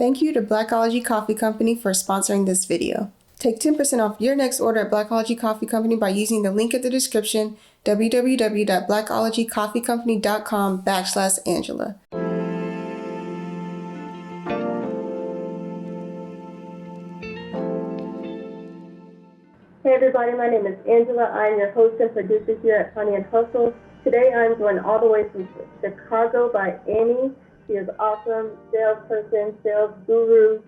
Thank you to Blackology Coffee Company for sponsoring this video. Take 10% off your next order at Blackology Coffee Company by using the link in the description, www.blackologycoffeecompany.com/Angela. Hey everybody, my name is Angela. I'm your host and producer here at Honey and Hustle. Today I'm joined all the way from Chicago by Annie. She is awesome, salesperson, sales guru,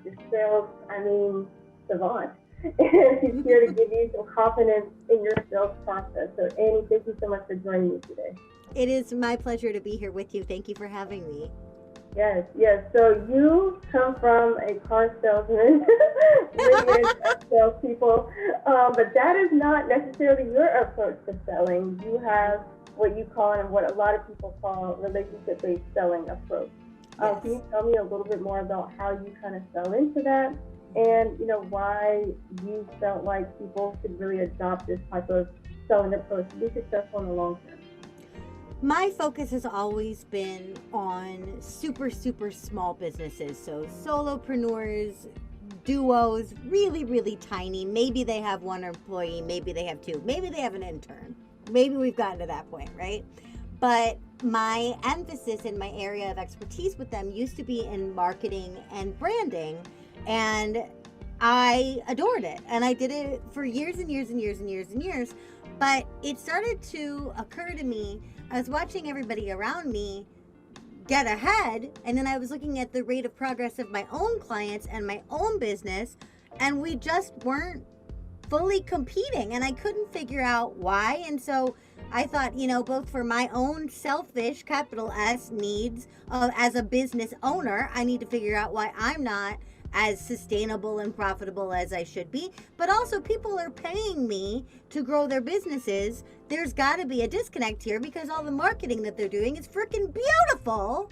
savant. And she's here to give you some confidence in your sales process. So Annie, thank you so much for joining me today. It is my pleasure to be here with you. Thank you for having me. Yes. So you come from a car salesman, lineage of salespeople, but that is not necessarily your approach to selling. You have what you call and what a lot of people call relationship-based selling approach. Yes. Can you tell me a little bit more about how you kind of fell into that, and why you felt like people should really adopt this type of selling approach to be successful in the long term? My focus has always been on super small businesses. So solopreneurs, duos, really tiny. Maybe they have one employee, maybe they have two, maybe they have an intern. Maybe we've gotten to that point, right? But my emphasis in my area of expertise with them used to be in marketing and branding. And I adored it. And I did it for years and years. But it started to occur to me, I was watching everybody around me get ahead, and then I was looking at the rate of progress of my own clients and my own business, and we just weren't fully competing, and I couldn't figure out why. And so I thought, both for my own selfish, capital S, needs as a business owner, I need to figure out why I'm not as sustainable and profitable as I should be, but also people are paying me to grow their businesses. There's got to be a disconnect here because all the marketing that they're doing is freaking beautiful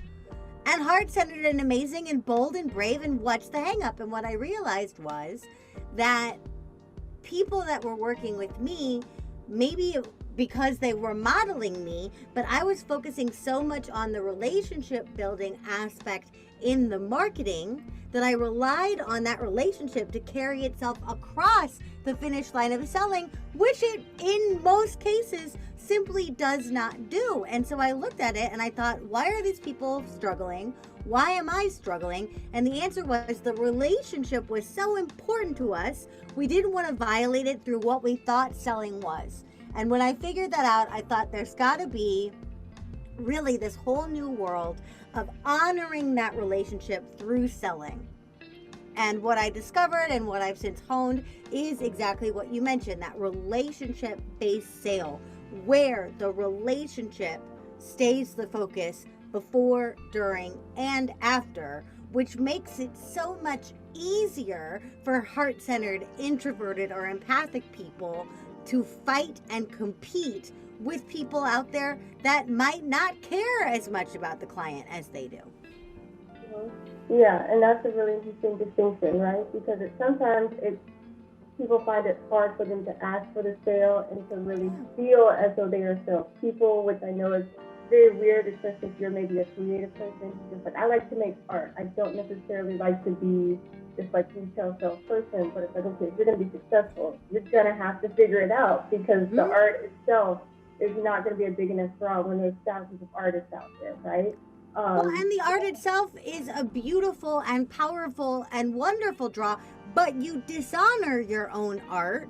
and heart-centered and amazing and bold and brave, and what's the hang up? And what I realized was that people that were working with me, maybe because they were modeling me, but I was focusing so much on the relationship building aspect in the marketing that I relied on that relationship to carry itself across the finish line of selling, which it, in most cases, simply does not do. And so I looked at it and I thought, why are these people struggling? Why am I struggling? And the answer was the relationship was so important to us, we didn't want to violate it through what we thought selling was. And when I figured that out, I thought there's got to be really this whole new world of honoring that relationship through selling. And what I discovered and what I've since honed is exactly what you mentioned, that relationship-based sale, where the relationship stays the focus before, during, and after, which makes it so much easier for heart-centered, introverted, or empathic people to fight and compete with people out there that might not care as much about the client as they do. Yeah, and that's a really interesting distinction, right? Because sometimes people find it hard for them to ask for the sale and to really feel as though they are salespeople, which I know is very weird, especially if you're maybe a creative person. Just like, I like to make art. I don't necessarily like to be just like retail salesperson, but it's like, okay, if you're going to be successful, you're going to have to figure it out, because the art itself is not going to be a big enough draw when there's thousands of artists out there, right? Well, and the art itself is a beautiful and powerful and wonderful draw, but you dishonor your own art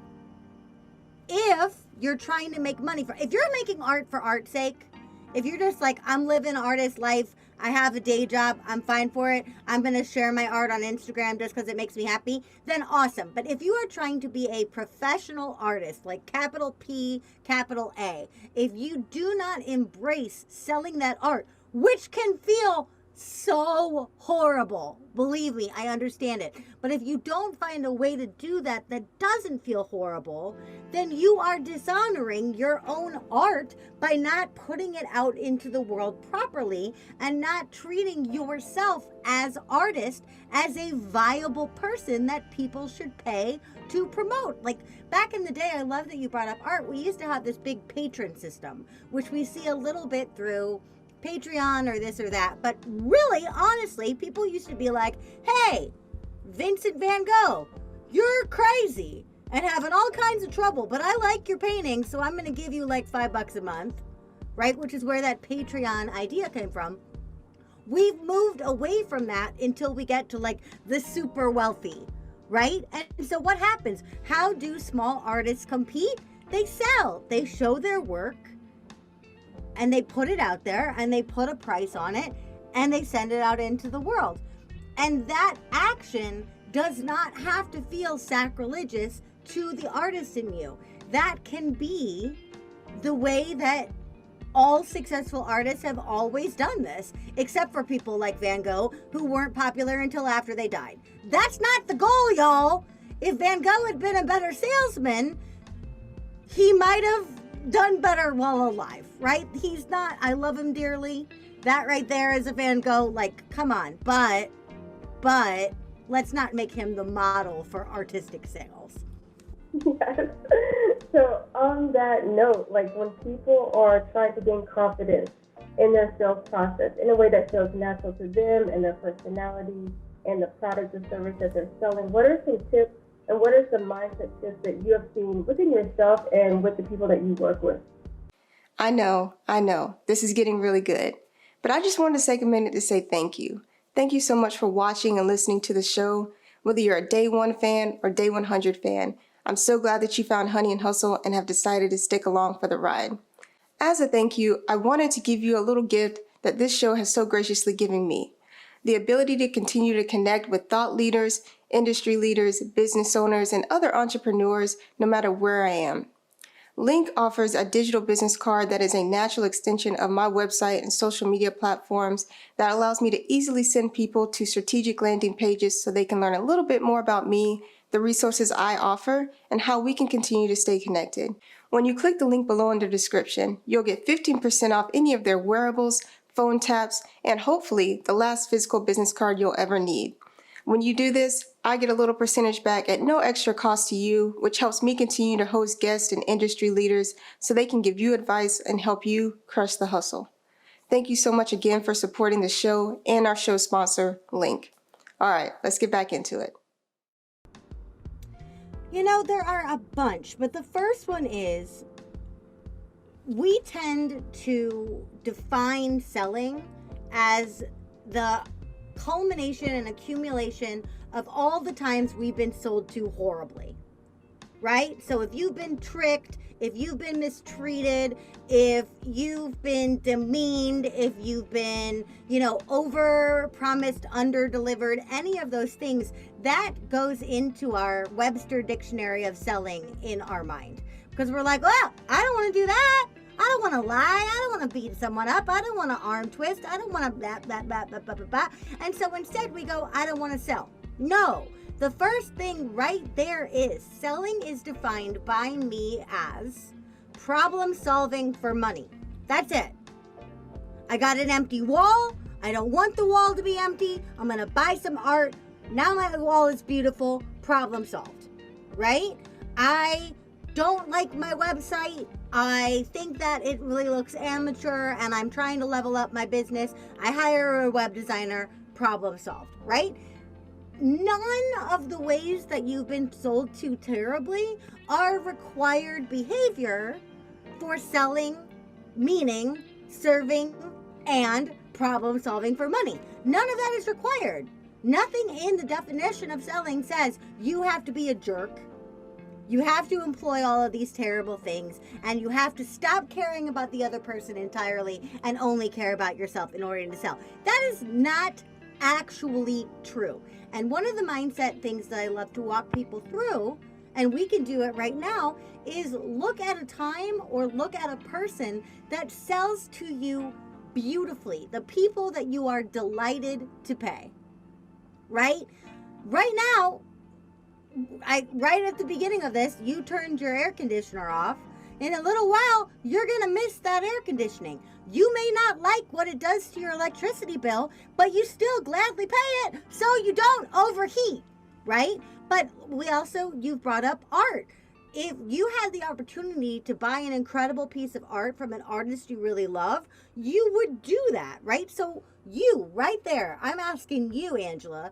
if you're trying to make money if you're making art for art's sake. If you're just like, I'm living artist life, I have a day job, I'm fine for it, I'm going to share my art on Instagram just because it makes me happy, then awesome. But if you are trying to be a professional artist, like capital P, capital A, if you do not embrace selling that art, which can feel so horrible, believe me, I understand it. But if you don't find a way to do that doesn't feel horrible, then you are dishonoring your own art by not putting it out into the world properly and not treating yourself as artist as a viable person that people should pay to promote. Like back in the day, I love that you brought up art. We used to have this big patron system, which we see a little bit through Patreon or this or that. But really, honestly, people used to be like, hey, Vincent van Gogh, you're crazy and having all kinds of trouble, but I like your painting, so I'm going to give you like $5 a month, right? Which is where that Patreon idea came from. We've moved away from that until we get to like the super wealthy, right? And so what happens? How do small artists compete? They sell, they show their work, and they put it out there, and they put a price on it, and they send it out into the world. And that action does not have to feel sacrilegious to the artist in you. That can be the way that all successful artists have always done this, except for people like Van Gogh, who weren't popular until after they died. That's not the goal, y'all. If Van Gogh had been a better salesman, he might have done better while alive, right? He's not. I love him dearly. That right there is a Van Gogh. Like, come on. But let's not make him the model for artistic sales. Yes. So on that note, like when people are trying to gain confidence in their sales process in a way that feels natural to them and their personality and the product or service that they're selling, what are some tips and what are some mindset shifts that you have seen within yourself and with the people that you work with? I know. This is getting really good. But I just wanted to take a minute to say thank you. Thank you so much for watching and listening to the show. Whether you're a day one fan or day 100 fan, I'm so glad that you found Honey and Hustle and have decided to stick along for the ride. As a thank you, I wanted to give you a little gift that this show has so graciously given me. The ability to continue to connect with thought leaders, industry leaders, business owners, and other entrepreneurs no matter where I am. Link offers a digital business card that is a natural extension of my website and social media platforms that allows me to easily send people to strategic landing pages so they can learn a little bit more about me, the resources I offer, and how we can continue to stay connected. When you click the link below in the description, you'll get 15% off any of their wearables, phone taps, and hopefully the last physical business card you'll ever need. When you do this, I get a little percentage back at no extra cost to you, which helps me continue to host guests and industry leaders so they can give you advice and help you crush the hustle. Thank you so much again for supporting the show and our show sponsor, Link. All right, let's get back into it. You know, there are a bunch, but the first one is we tend to define selling as the culmination and accumulation of all the times we've been sold to horribly, right? So if you've been tricked, if you've been mistreated, if you've been demeaned, if you've been, over promised, under delivered, any of those things, that goes into our Webster dictionary of selling in our mind. Because we're like, well, I don't want to do that. I don't want to lie. I don't want to beat someone up. I don't want to arm twist. I don't want to blah. And so instead we go, I don't want to sell. No. The first thing right there is selling is defined by me as problem solving for money. That's it. I got an empty wall. I don't want the wall to be empty. I'm going to buy some art. Now my wall is beautiful. Problem solved. Right? I don't like my website. I think that it really looks amateur and I'm trying to level up my business. I hire a web designer. Problem solved. Right? None of the ways that you've been sold to terribly are required behavior for selling, meaning, serving, and problem solving for money. None of that is required. Nothing in the definition of selling says you have to be a jerk. You have to employ all of these terrible things, and you have to stop caring about the other person entirely and only care about yourself in order to sell. That is not actually true. And one of the mindset things that I love to walk people through, and we can do it right now, is look at a time or look at a person that sells to you beautifully. The people that you are delighted to pay. Right? Right now, right at the beginning of this, you turned your air conditioner off. In a little while, you're going to miss that air conditioning. You may not like what it does to your electricity bill, but you still gladly pay it so you don't overheat, right? But you've brought up art. if you had the opportunity to buy an incredible piece of art from an artist you really love, you would do that, right? So you, right there, I'm asking you, Angela,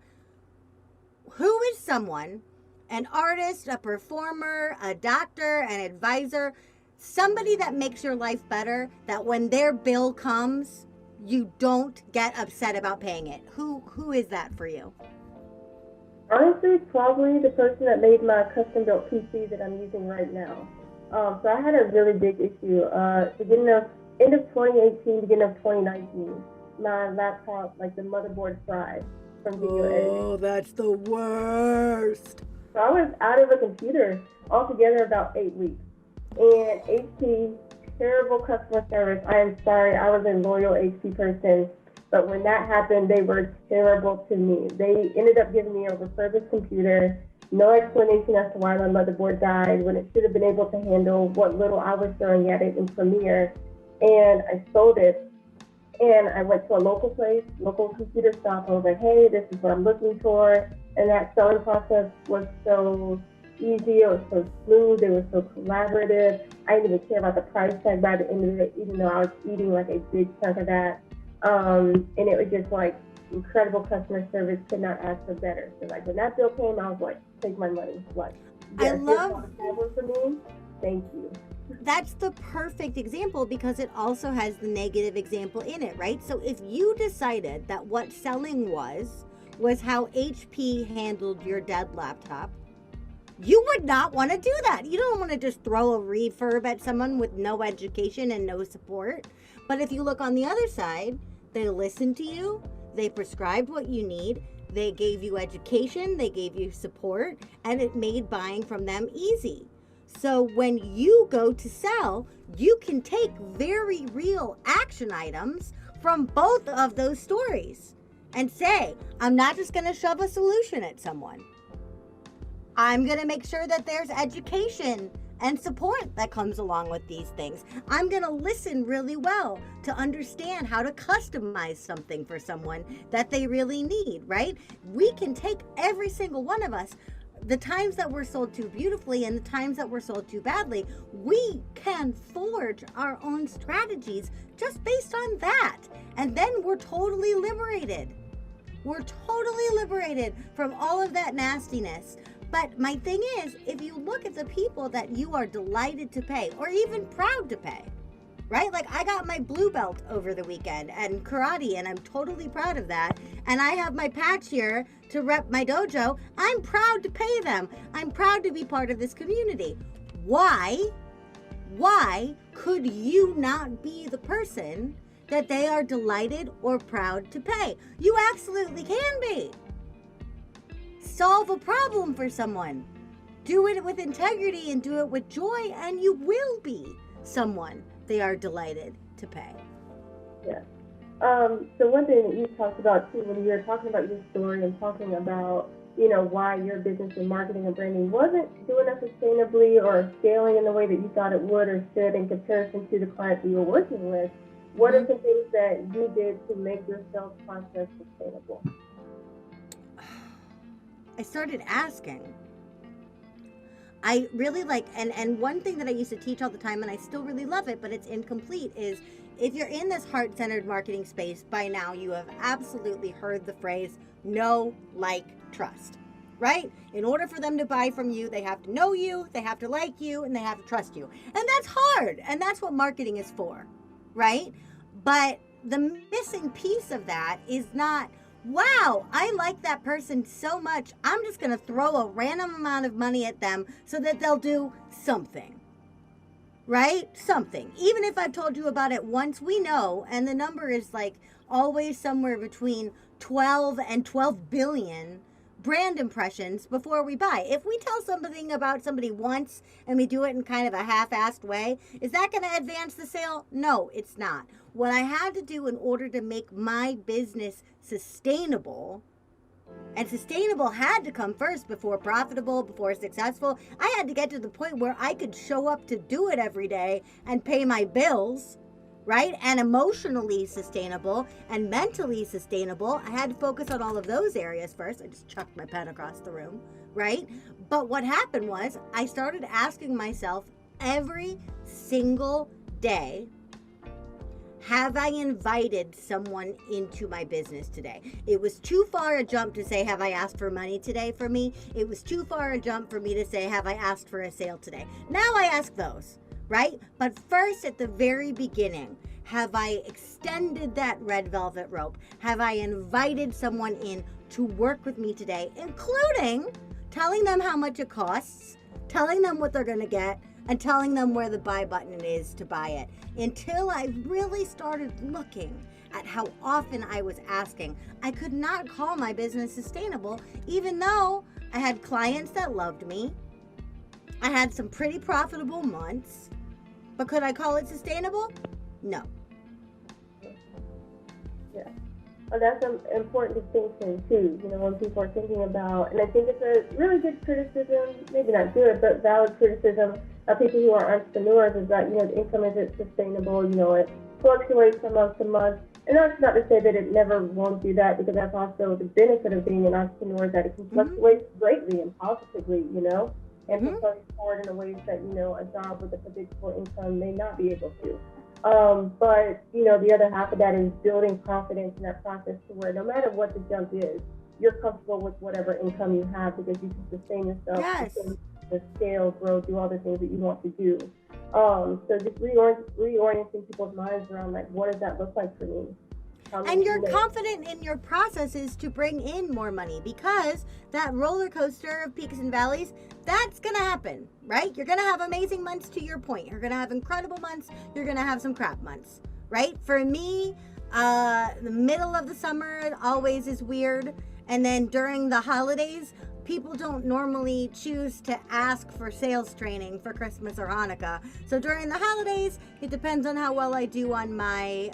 who is someone, an artist, a performer, a doctor, an advisor, somebody that makes your life better, that when their bill comes, you don't get upset about paying it? Who is that for you? Honestly, probably the person that made my custom-built PC that I'm using right now. So I had a really big issue. End of 2018, beginning of 2019, my laptop, like the motherboard fried from video editing. Oh, that's the worst. So I was out of a computer altogether about 8 weeks. And HP, terrible customer service. I am sorry, I was a loyal HP person. But when that happened, they were terrible to me. They ended up giving me a refurbished computer, no explanation as to why my motherboard died when it should have been able to handle what little I was throwing at it in Premiere. And I sold it. And I went to a local computer shop. I was like, hey, this is what I'm looking for. And that selling process was so easy. It was so smooth. It was so collaborative. I didn't even care about the price tag by the end of it, even though I was eating like a big chunk of that. And it was just like incredible customer service, could not ask for better. So like when that bill came, I was like, take my money. Like, I love that for me. Thank you. That's the perfect example because it also has the negative example in it, right? So if you decided that what selling was how HP handled your dead laptop, you would not want to do that. You don't want to just throw a refurb at someone with no education and no support. But if you look on the other side, they listened to you, they prescribed what you need, they gave you education, they gave you support, and it made buying from them easy. So when you go to sell, you can take very real action items from both of those stories and say, I'm not just going to shove a solution at someone. I'm going to make sure that there's education and support that comes along with these things. I'm going to listen really well to understand how to customize something for someone that they really need, right? We can take every single one of us, the times that we're sold too beautifully and the times that we're sold too badly, we can forge our own strategies just based on that. And then we're totally liberated. We're totally liberated from all of that nastiness. But my thing is, if you look at the people that you are delighted to pay or even proud to pay, right? Like I got my blue belt over the weekend and karate, and I'm totally proud of that. And I have my patch here to rep my dojo. I'm proud to pay them. I'm proud to be part of this community. Why could you not be the person that they are delighted or proud to pay? You absolutely can be. Solve a problem for someone. Do it with integrity and do it with joy, and you will be someone they are delighted to pay. Yeah. So one thing that you talked about too, when you were talking about your story and talking about, why your business and marketing and branding wasn't doing it sustainably or scaling in the way that you thought it would or should in comparison to the clients that you were working with, what are some things that you did to make your sales process sustainable? I started asking. I really like, and one thing that I used to teach all the time, and I still really love it, but it's incomplete, is if you're in this heart-centered marketing space, by now you have absolutely heard the phrase, know, like, trust, right? In order for them to buy from you, they have to know you, they have to like you, and they have to trust you. And that's hard, and that's what marketing is for, right? But the missing piece of that is not, wow, I like that person so much, I'm just going to throw a random amount of money at them so that they'll do something, right? Something. Even if I've told you about it once, we know, and the number is like always somewhere between 12 and 12 billion brand impressions before we buy. If we tell something about somebody once and we do it in kind of a half-assed way, is that going to advance the sale? No, it's not. What I had to do in order to make my business sustainable, and sustainable had to come first before profitable, before successful. I had to get to the point where I could show up to do it every day and pay my bills, right? And emotionally sustainable and mentally sustainable. I had to focus on all of those areas first. I just chucked my pen across the room, right? But what happened was I started asking myself every single day, have I invited someone into my business today? It was too far a jump to say, have I asked for money today for me? It was too far a jump for me to say, have I asked for a sale today? Now I ask those, right? But first, at the very beginning, have I extended that red velvet rope? Have I invited someone in to work with me today, including telling them how much it costs, telling them what they're going to get, and telling them where the buy button is to buy it, until I really started looking at how often I was asking. I could not call my business sustainable, even though I had clients that loved me. I had some pretty profitable months, but could I call it sustainable? No. Yeah. Oh, that's an important distinction too, when people are thinking about, and I think it's a really good criticism, maybe not good, but valid criticism of people who are entrepreneurs is that, the income isn't sustainable, it fluctuates from month to month. And that's not to say that it never won't do that, because that's also the benefit of being an entrepreneur, is that it can fluctuate greatly and positively, and propel you forward in a ways that, a job with a predictable income may not be able to. But, the other half of that is building confidence in that process to where no matter what the jump is, you're comfortable with whatever income you have, because you can sustain yourself, Yes. the scale, grow, do all the things that you want to do. So just reorienting people's minds around, like, what does that look like for me? And you're confident in your processes to bring in more money, because that roller coaster of peaks and valleys, that's going to happen, right? You're going to have amazing months, to your point. You're going to have incredible months. You're going to have some crap months, right? For me, the middle of the summer always is weird. And then during the holidays, people don't normally choose to ask for sales training for Christmas or Hanukkah. So during the holidays, it depends on how well I do on my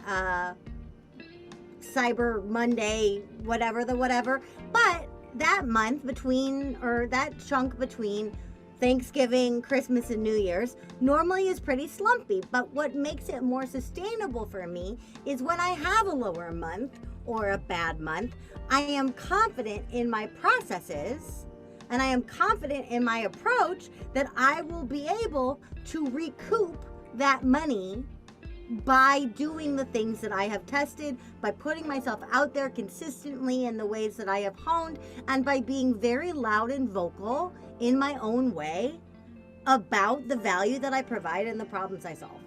Cyber Monday, whatever. But that month between, or that chunk between Thanksgiving, Christmas, and New Year's normally is pretty slumpy. But what makes it more sustainable for me is when I have a lower month or a bad month, I am confident in my processes and I am confident in my approach that I will be able to recoup that money by doing the things that I have tested, by putting myself out there consistently in the ways that I have honed, and by being very loud and vocal in my own way about the value that I provide and the problems I solve.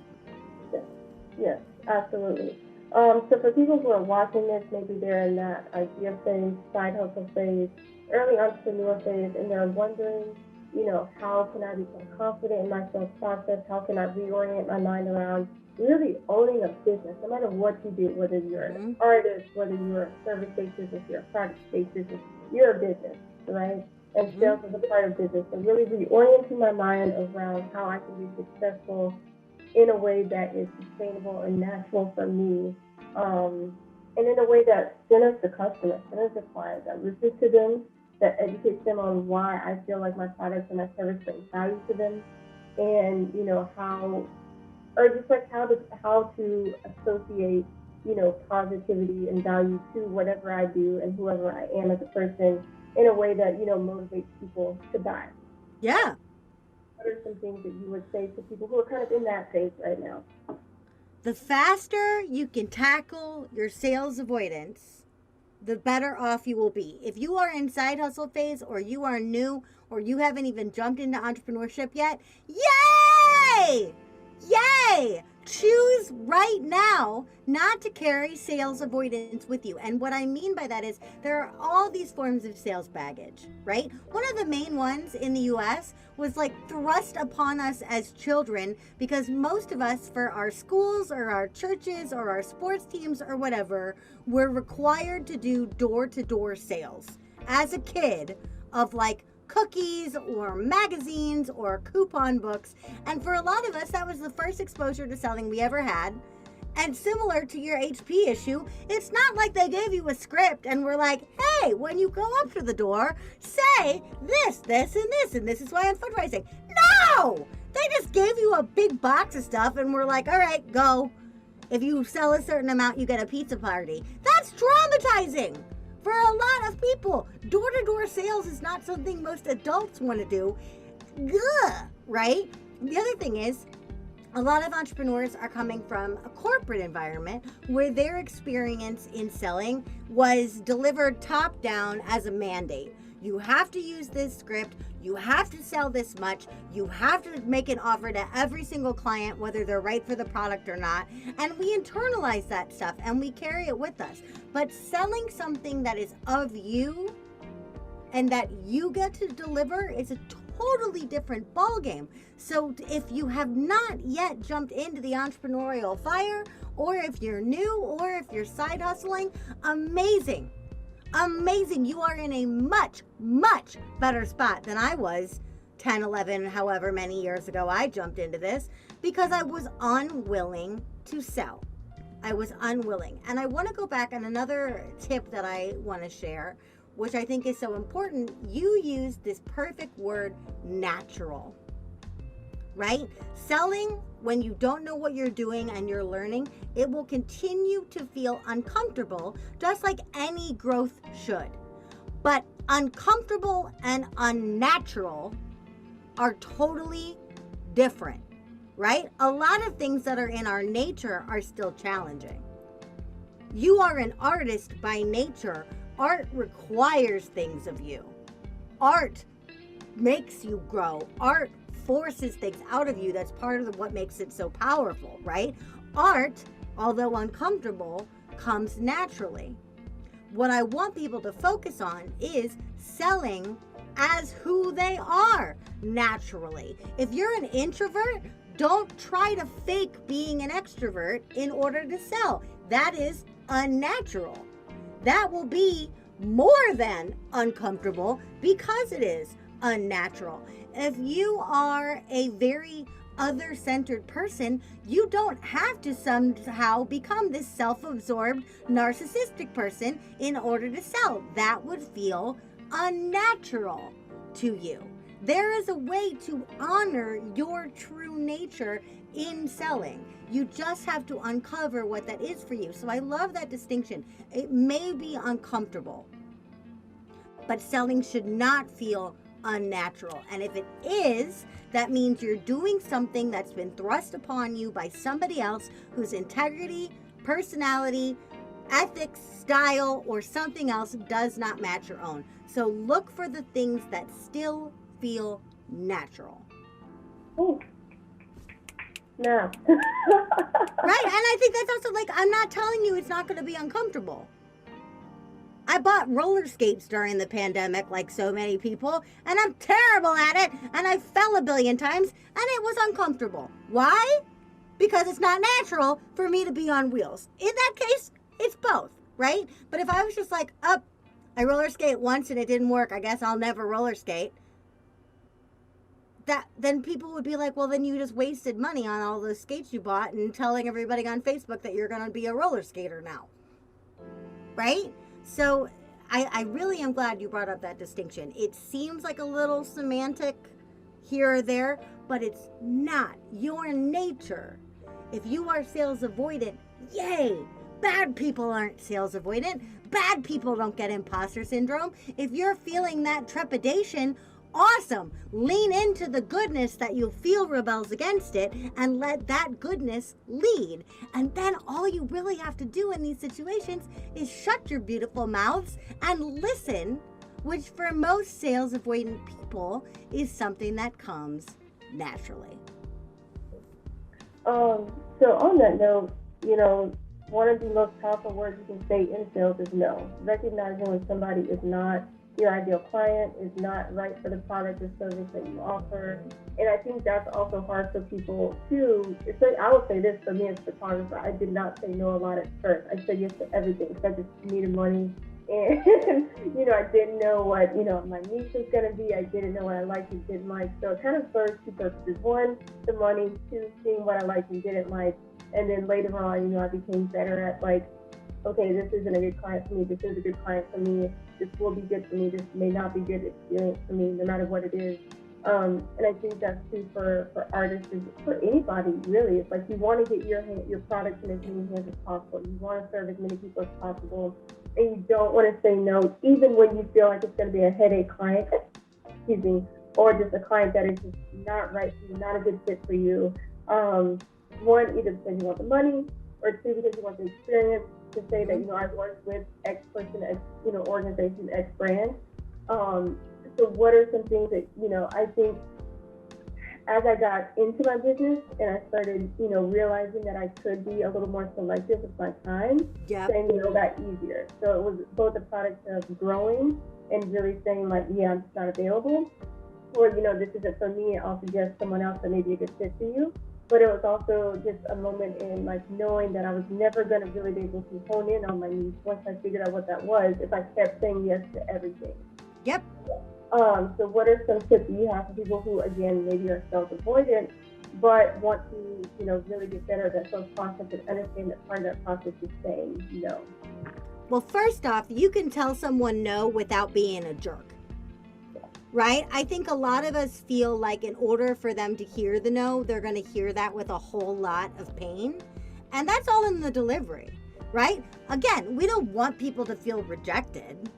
Yes, absolutely. So for people who are watching this, maybe they're in that idea phase, side hustle phase, early entrepreneur phase, and they're wondering, how can I become confident in my sales process? How can I reorient my mind around really owning a business, no matter what you do, whether you're an artist, whether you're a service-based business, you're a product-based business, you're a business, right? And sales is a part of business. So really reorienting my mind around how I can be successful in a way that is sustainable and natural for me, and in a way that centers the customer, centers the client, that listens to them, that educates them on why I feel like my products and my service bring value to them, and how to associate positivity and value to whatever I do and whoever I am as a person in a way that motivates people to buy. Yeah. What are some things that you would say to people who are kind of in that phase right now? The faster you can tackle your sales avoidance, the better off you will be. If you are in side hustle phase, or you are new, or you haven't even jumped into entrepreneurship yet, yay! Yay! Choose right now not to carry sales avoidance with you. And what I mean by that is there are all these forms of sales baggage, right? One of the main ones in the US was like thrust upon us as children, because most of us, for our schools or our churches or our sports teams or whatever, were required to do door-to-door sales as a kid of like cookies or magazines or coupon books. And for a lot of us, that was the first exposure to selling we ever had. And similar to your HP issue, it's not like they gave you a script and were like, hey, when you go up to the door, say this, this, and this is why I'm fundraising. No! They just gave you a big box of stuff and were like, all right, go. If you sell a certain amount, you get a pizza party. That's traumatizing for a lot of people. Door-to-door sales is not something most adults want to do. Ugh, right? The other thing is, a lot of entrepreneurs are coming from a corporate environment where their experience in selling was delivered top down as a mandate. You have to use this script. You have to sell this much. You have to make an offer to every single client, whether they're right for the product or not. And we internalize that stuff and we carry it with us. But selling something that is of you and that you get to deliver is a totally different ballgame. So if you have not yet jumped into the entrepreneurial fire, or if you're new, or if you're side hustling, amazing. Amazing. You are in a much, much better spot than I was 10, 11, however many years ago I jumped into this, because I was unwilling to sell. I was unwilling. And I want to go back on another tip that I want to share, which I think is so important. You use this perfect word, natural, right? Selling, when you don't know what you're doing and you're learning, it will continue to feel uncomfortable, just like any growth should. But uncomfortable and unnatural are totally different, right? A lot of things that are in our nature are still challenging. You are an artist by nature. Art requires things of you. Art makes you grow. Art forces things out of you. That's part of what makes it so powerful, right? Art, although uncomfortable, comes naturally. What I want people to focus on is selling as who they are naturally. If you're an introvert, don't try to fake being an extrovert in order to sell. That is unnatural. That will be more than uncomfortable because it is unnatural. If you are a very other-centered person, you don't have to somehow become this self-absorbed, narcissistic person in order to sell. That would feel unnatural to you. There is a way to honor your true nature in selling. You just have to uncover what that is for you. So I love that distinction. It may be uncomfortable, but selling should not feel unnatural. And if it is, that means you're doing something that's been thrust upon you by somebody else whose integrity, personality, ethics, style, or something else does not match your own. So look for the things that still feel natural. Ooh. No. Right? And I think that's also, like, I'm not telling you it's not going to be uncomfortable. I bought roller skates during the pandemic, like so many people, and I'm terrible at it, and I fell a billion times, and it was uncomfortable. Why? Because it's not natural for me to be on wheels. In that case, it's both, right? But if I was just like, I roller skate once and it didn't work, I guess I'll never roller skate, then people would be like, well, then you just wasted money on all those skates you bought and telling everybody on Facebook that you're going to be a roller skater now, right? So I really am glad you brought up that distinction. It seems like a little semantic here or there, but it's not your nature. If you are sales avoidant, yay! Bad people aren't sales avoidant. Bad people don't get imposter syndrome. If you're feeling that trepidation, awesome. Lean into the goodness that you feel rebels against it and let that goodness lead. And then all you really have to do in these situations is shut your beautiful mouths and listen, which for most sales avoidant people is something that comes naturally. So on that note, one of the most powerful words you can say in sales is no. Recognizing when somebody is not your ideal client, is not right for the product or service that you offer. And I think that's also hard for people too. I would say this for me as a photographer, I did not say no a lot at first. I said yes to everything, so I just needed money. And, I didn't know what, my niche was going to be. I didn't know what I liked and didn't like. So it kind of serves two purposes. One, the money. Two, seeing what I liked and didn't like. And then later on, I became better at okay, this isn't a good client for me. This is a good client for me. This will be good for me. This may not be good experience for me, no matter what it is. And I think that's true for artists, for anybody really. It's like you want to get your product in as many hands as possible. You want to serve as many people as possible, and you don't want to say no, even when you feel like it's going to be a headache client. Excuse me, or just a client that is just not right for you, not a good fit for you. One, either because you want the money, or two, because you want the experience to say that, I've worked with X person, X, organization, X brand. So what are some things that, I think as I got into my business and I started, realizing that I could be a little more selective with my time, saying no got easier. So it was both a product of growing and really saying like, yeah, I'm just not available. Or, this isn't for me, I'll suggest someone else that may be a good fit for you. But it was also just a moment in like knowing that I was never going to really be able to hone in on my needs once I figured out what that was, if I kept saying yes to everything. Yep. So what are some tips you have for people who, again, maybe are self-avoidant, but want to, really get better at that self-process and understand that part of that process is saying no? Well, first off, you can tell someone no without being a jerk. Right? I think a lot of us feel like in order for them to hear the no, they're going to hear that with a whole lot of pain. And that's all in the delivery, right? Again, we don't want people to feel rejected.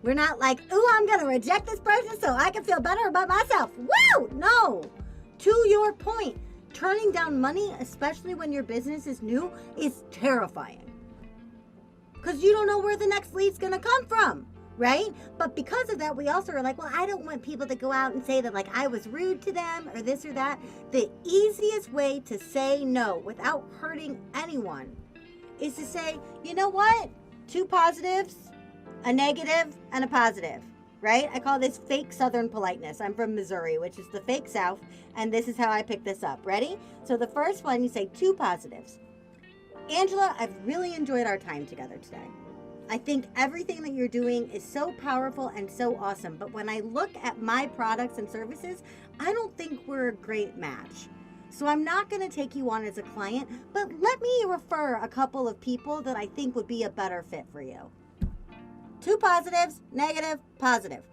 We're not like, ooh, I'm going to reject this person so I can feel better about myself. Woo! No. To your point, turning down money, especially when your business is new, is terrifying. Because you don't know where the next lead's going to come from. Right? But because of that, we also are like, well, I don't want people to go out and say that like I was rude to them or this or that. The easiest way to say no without hurting anyone is to say, you know what? 2 positives, a negative, and a positive. Right? I call this fake Southern politeness. I'm from Missouri, which is the fake South. And this is how I pick this up. Ready? So the first one, you say 2 positives. Angela, I've really enjoyed our time together today. I think everything that you're doing is so powerful and so awesome. But when I look at my products and services, I don't think we're a great match. So I'm not going to take you on as a client, but let me refer a couple of people that I think would be a better fit for you. 2 positives, negative, positive.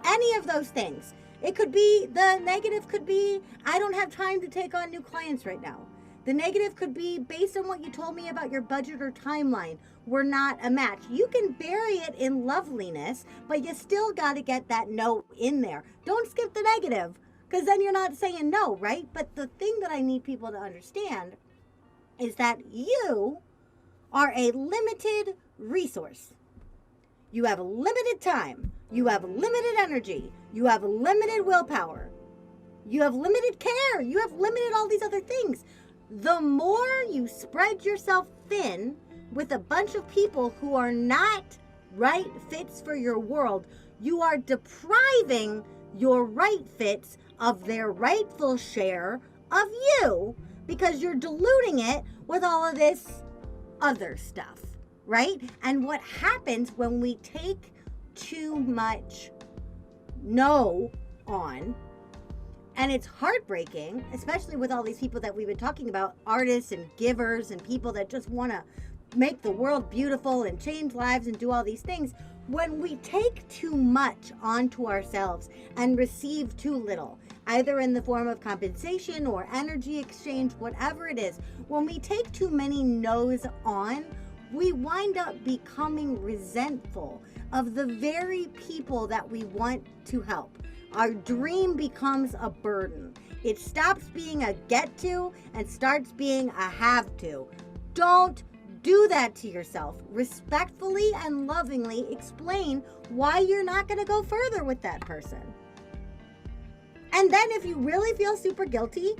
Any of those things. It could be, the negative could be, I don't have time to take on new clients right now. The negative could be, based on what you told me about your budget or timeline, we're not a match. You can bury it in loveliness, but you still got to get that no in there. Don't skip the negative, because then you're not saying no, right? But the thing that I need people to understand is that you are a limited resource. You have limited time. You have limited energy. You have limited willpower. You have limited care. You have limited all these other things. The more you spread yourself thin with a bunch of people who are not right fits for your world, you are depriving your right fits of their rightful share of you because you're diluting it with all of this other stuff, right? And what happens when we take too much no on, and it's heartbreaking, especially with all these people that we've been talking about, artists and givers and people that just want to make the world beautiful and change lives and do all these things. When we take too much onto ourselves and receive too little, either in the form of compensation or energy exchange, whatever it is, when we take too many no's on, we wind up becoming resentful of the very people that we want to help. Our dream becomes a burden. It stops being a get to and starts being a have to. Don't do that to yourself. Respectfully and lovingly explain why you're not going to go further with that person. And then if you really feel super guilty,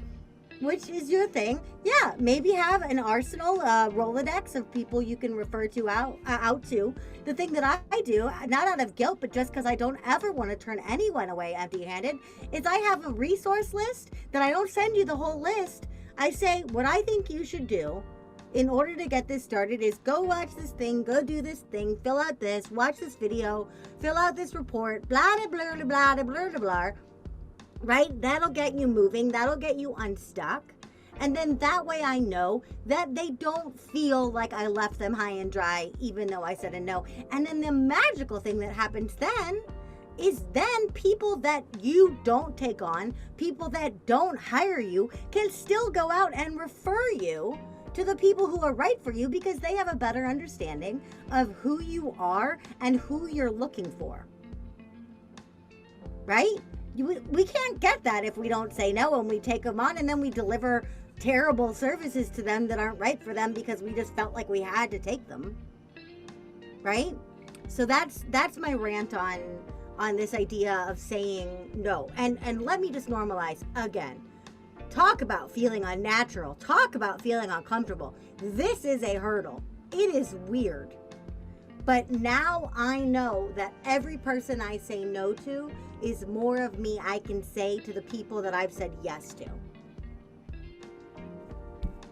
which is your thing, yeah, maybe have an arsenal, Rolodex of people you can refer to out to. The thing that I do, not out of guilt, but just because I don't ever want to turn anyone away empty-handed, is I have a resource list that I don't send you the whole list. I say, what I think you should do in order to get this started is go watch this thing, go do this thing, fill out this, watch this video, fill out this report, blah, blah, blah, blah, blah, blah, blah, blah. Right? That'll get you moving. That'll get you unstuck. And then that way I know that they don't feel like I left them high and dry, even though I said a no. And then the magical thing that happens then is then people that you don't take on, people that don't hire you, can still go out and refer you to the people who are right for you because they have a better understanding of who you are and who you're looking for. Right? We can't get that if we don't say no and we take them on and then we deliver terrible services to them that aren't right for them because we just felt like we had to take them. Right? So that's my rant on this idea of saying no. And let me just normalize again. Talk about feeling unnatural. Talk about feeling uncomfortable. This is a hurdle. It is weird. But now I know that every person I say no to is more of me I can say to the people that I've said yes to.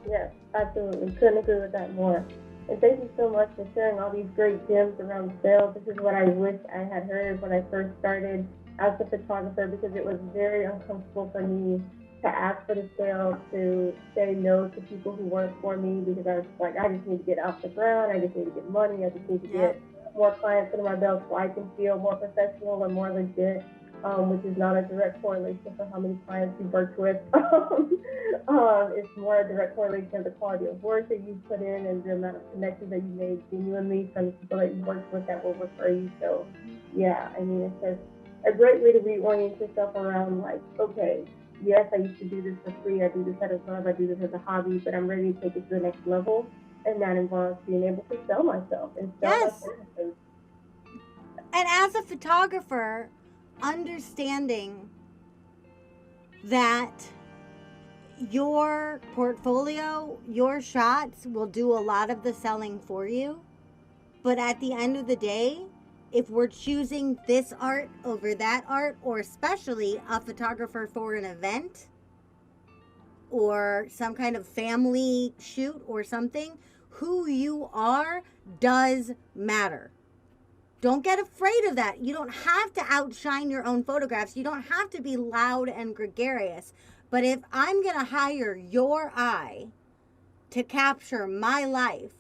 Yes, absolutely. Couldn't agree with that more. And thank you so much for sharing all these great gems around sales. This is what I wish I had heard when I first started as a photographer, because it was very uncomfortable for me to ask for the sale, to say no to people who weren't for me, because I was like, I just need to get off the ground, I just need to get money, I just need to get more clients under my belt so I can feel more professional and more legit, which is not a direct correlation for how many clients you worked with. It's more a direct correlation of the quality of work that you put in and the amount of connections that you made genuinely from the people that you worked with that will refer you. So yeah, I mean, it's just a great way to reorient yourself around, like, okay, yes, I used to do this for free, I do this out of love, I do this as a hobby, but I'm ready to take it to the next level, and that involves being able to sell myself and sell my services. And as a photographer, understanding that your portfolio, your shots will do a lot of the selling for you, but at the end of the day, if we're choosing this art over that art, or especially a photographer for an event or some kind of family shoot or something, who you are does matter. Don't get afraid of that. You don't have to outshine your own photographs. You don't have to be loud and gregarious. But if I'm going to hire your eye to capture my life,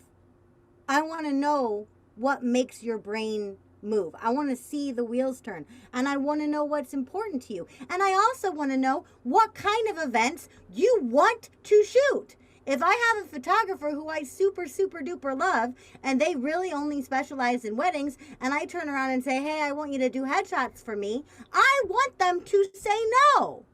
I want to know what makes your brain move. I want to see the wheels turn, and I want to know what's important to you. And I also want to know what kind of events you want to shoot. If I have a photographer who I super, super duper love, and they really only specialize in weddings, and I turn around and say, hey, I want you to do headshots for me, I want them to say no.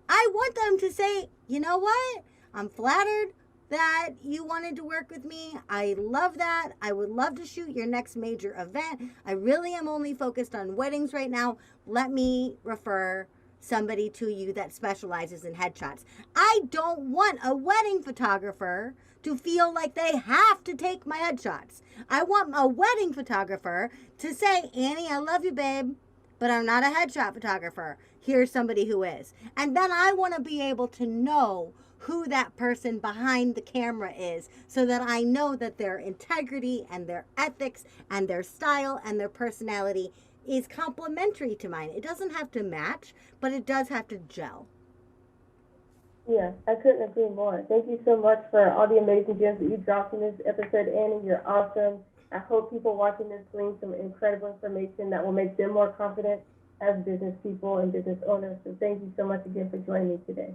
I want them to say, you know what? I'm flattered that you wanted to work with me. I love that. I would love to shoot your next major event. I really am only focused on weddings right now. Let me refer somebody to you that specializes in headshots. I don't want a wedding photographer to feel like they have to take my headshots. I want a wedding photographer to say, Annie, I love you, babe, but I'm not a headshot photographer. Here's somebody who is. And then I want to be able to know who that person behind the camera is, so that I know that their integrity and their ethics and their style and their personality is complementary to mine. It doesn't have to match, but it does have to gel. Yeah, I couldn't agree more. Thank you so much for all the amazing gems that you dropped in this episode, Annie. You're awesome. I hope people watching this glean some incredible information that will make them more confident as business people and business owners. So thank you so much again for joining me today.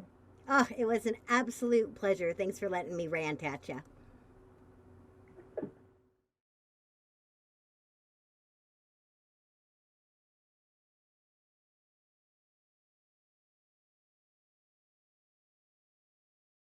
Oh, it was an absolute pleasure. Thanks for letting me rant at you.